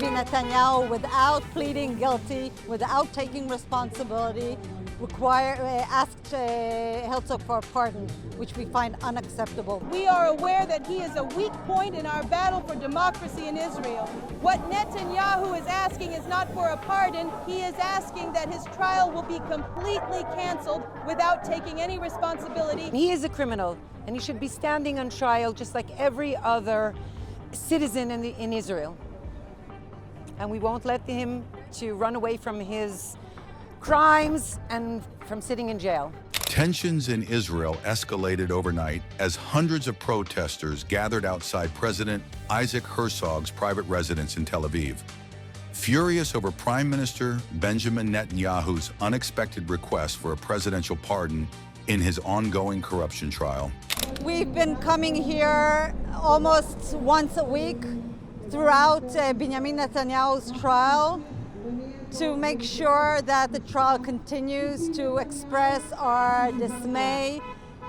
Bibi Netanyahu without pleading guilty, without taking responsibility, asked Herzog for a pardon, which we find unacceptable. We are aware that he is a weak point in our battle for democracy in Israel. What Netanyahu is asking is not for a pardon, he is asking that his trial will be completely canceled without taking any responsibility. He is a criminal, and he should be standing on trial just like every other citizen in Israel. And we won't let him to run away from his crimes and from sitting in jail. Tensions in Israel escalated overnight as hundreds of protesters gathered outside President Isaac Herzog's private residence in Tel Aviv, furious over Prime Minister Benjamin Netanyahu's unexpected request for a presidential pardon in his ongoing corruption trial. We've been coming here almost once a week throughout Benjamin Netanyahu's trial to make sure that the trial continues, to express our dismay,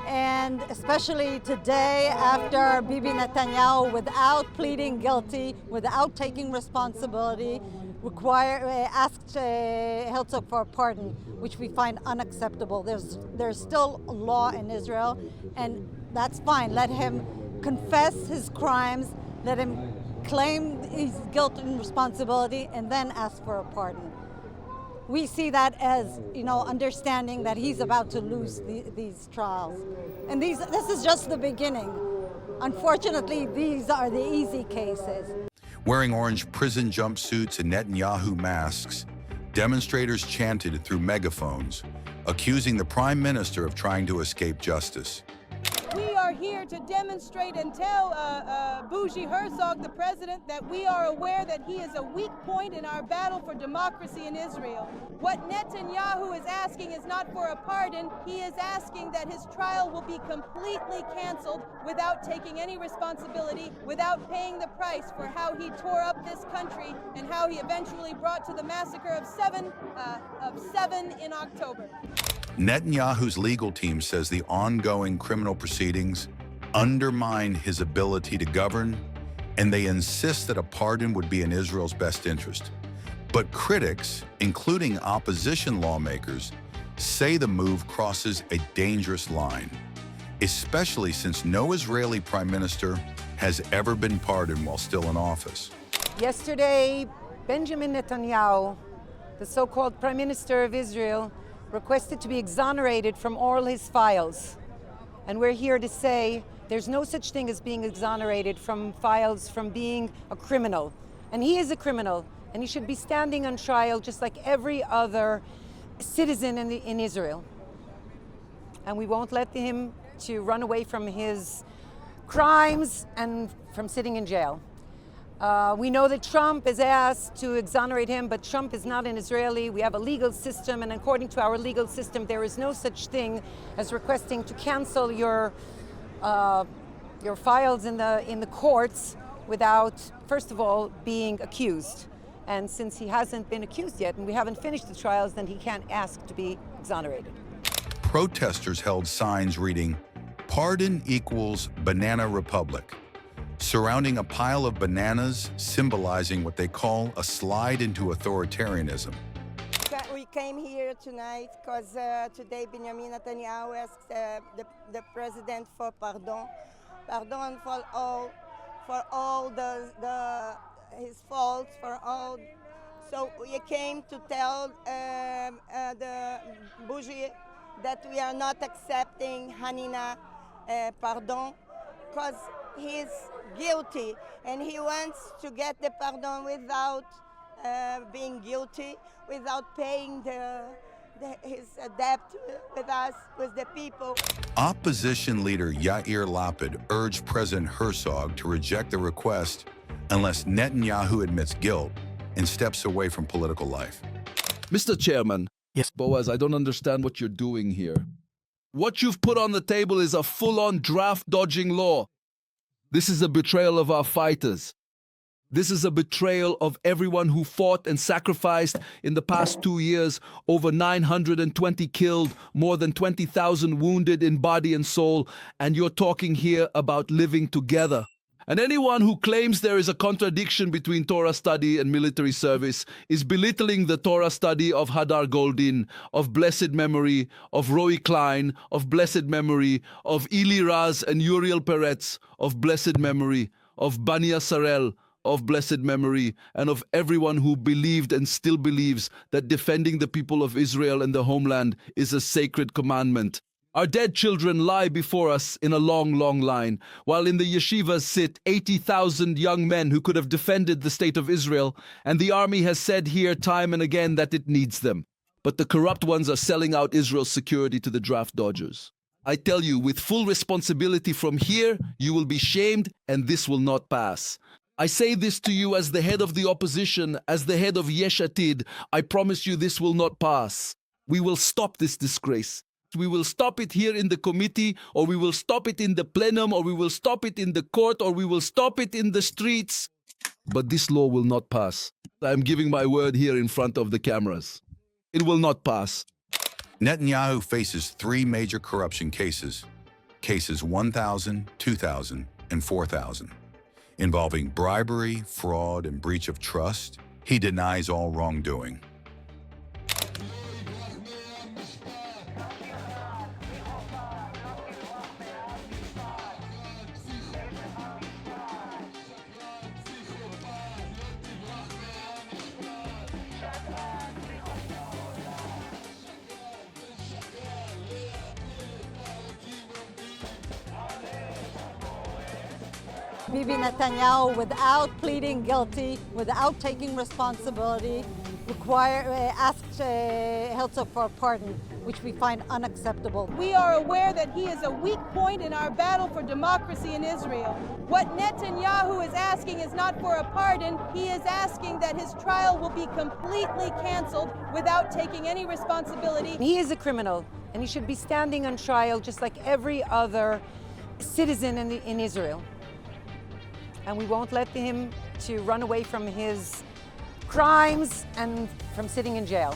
and especially today after Bibi Netanyahu, without pleading guilty, without taking responsibility, asked Herzog for a pardon, which we find unacceptable. There's still a law in Israel, and that's fine. Let him confess his crimes, let him claim his guilt and responsibility, and then ask for a pardon. We see that as, understanding that he's about to lose these trials. And this is just the beginning. Unfortunately, these are the easy cases. Wearing orange prison jumpsuits and Netanyahu masks, demonstrators chanted through megaphones, accusing the Prime Minister of trying to escape justice. We are here to demonstrate and tell Bougie Herzog, the president, that we are aware that he is a weak point in our battle for democracy in Israel. What Netanyahu is asking is not for a pardon, he is asking that his trial will be completely canceled without taking any responsibility, without paying the price for how he tore up this country and how he eventually brought to the massacre of seven in October. Netanyahu's legal team says the ongoing criminal proceedings undermine his ability to govern, and they insist that a pardon would be in Israel's best interest. But critics, including opposition lawmakers, say the move crosses a dangerous line, especially since no Israeli prime minister has ever been pardoned while still in office. Yesterday, Benjamin Netanyahu, the so-called Prime Minister of Israel, requested to be exonerated from all his files. And we're here to say there's no such thing as being exonerated from files, from being a criminal. And he is a criminal, and he should be standing on trial just like every other citizen in Israel. And we won't let him to run away from his crimes and from sitting in jail. We know that Trump is asked to exonerate him, but Trump is not an Israeli. We have a legal system, and according to our legal system, there is no such thing as requesting to cancel your files in the courts without, first of all, being accused. And since he hasn't been accused yet, and we haven't finished the trials, then he can't ask to be exonerated. Protesters held signs reading, "Pardon equals Banana Republic," surrounding a pile of bananas symbolizing what they call a slide into authoritarianism. We came here tonight because today Benjamin Netanyahu asked the president for pardon for all his faults, for all. So we came to tell the Bougie that we are not accepting Hanina pardon because he's guilty, and he wants to get the pardon without being guilty, without paying his debt with us, with the people. Opposition leader Yair Lapid urged President Herzog to reject the request unless Netanyahu admits guilt and steps away from political life. Mr. Chairman, yes, Boaz, I don't understand what you're doing here. What you've put on the table is a full-on draft-dodging law. This is a betrayal of our fighters. This is a betrayal of everyone who fought and sacrificed in the past 2 years, over 920 killed, more than 20,000 wounded in body and soul, and you're talking here about living together. And anyone who claims there is a contradiction between Torah study and military service is belittling the Torah study of Hadar Goldin, of blessed memory, of Roy Klein, of blessed memory, of Eli Raz and Uriel Peretz, of blessed memory, of Bania Sarel, of blessed memory, and of everyone who believed and still believes that defending the people of Israel and the homeland is a sacred commandment. Our dead children lie before us in a long, long line, while in the yeshivas sit 80,000 young men who could have defended the state of Israel, and the army has said here time and again that it needs them. But the corrupt ones are selling out Israel's security to the draft dodgers. I tell you, with full responsibility from here, you will be shamed, and this will not pass. I say this to you as the head of the opposition, as the head of Yesh Atid. I promise you this will not pass. We will stop this disgrace. We will stop it here in the committee, or we will stop it in the plenum, or we will stop it in the court, or we will stop it in the streets. But this law will not pass. I am giving my word here in front of the cameras. It will not pass. Netanyahu faces 3 major corruption cases, cases 1,000, 2,000, and 4,000, involving bribery, fraud, and breach of trust. He denies all wrongdoing. Bibi Netanyahu, without pleading guilty, without taking responsibility, asked Herzog for a pardon, which we find unacceptable. We are aware that he is a weak point in our battle for democracy in Israel. What Netanyahu is asking is not for a pardon, he is asking that his trial will be completely canceled without taking any responsibility. He is a criminal, and he should be standing on trial just like every other citizen in Israel. And we won't let him to run away from his crimes and from sitting in jail.